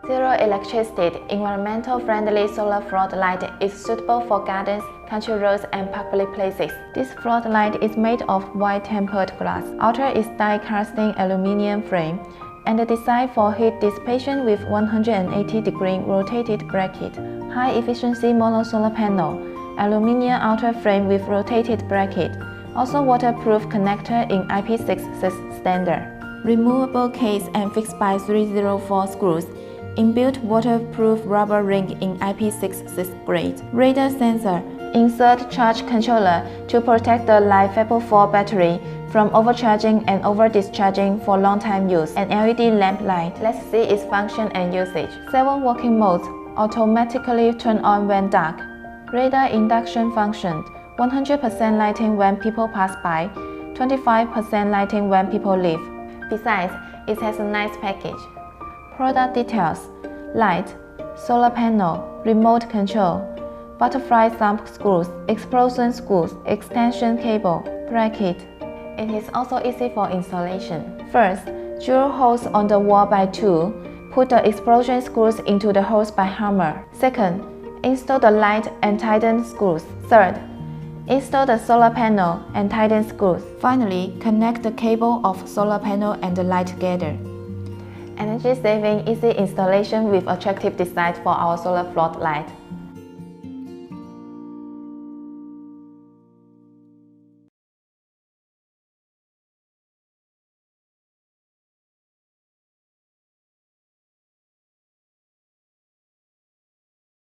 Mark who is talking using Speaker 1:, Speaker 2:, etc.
Speaker 1: Zero electricity, environmental-friendly solar floodlight is suitable for gardens, country roads, and public places. This floodlight is made of white tempered glass. Outer is die-casting aluminum frame, and designed for heat dissipation with 180-degree rotated bracket. High-efficiency mono solar panel, aluminum outer frame with rotated bracket. Also waterproof connector in IP66 standard. Removable case and fixed by 304 screws. Inbuilt waterproof rubber ring in IP66 grade. Radar sensor. Insert charge controller to protect the LiFePO 4 battery from overcharging and over-discharging for long-time use. An LED lamp light. Let's see its function and usage. 7 working modes. Automatically turn on when dark. Radar induction function. 100% lighting when people pass by. 25% lighting when people leave. Besides, it has a nice package. Product details: light, solar panel, remote control, butterfly thumb screws, explosion screws, extension cable, bracket. It is also easy for installation. First, drill holes on the wall by tool. Put the explosion screws into the holes by hammer. Second, install the light and tighten screws. Third, install the solar panel and tighten screws. Finally, connect the cable of solar panel and the light together. Energy-saving, easy installation with attractive design for our solar floodlight.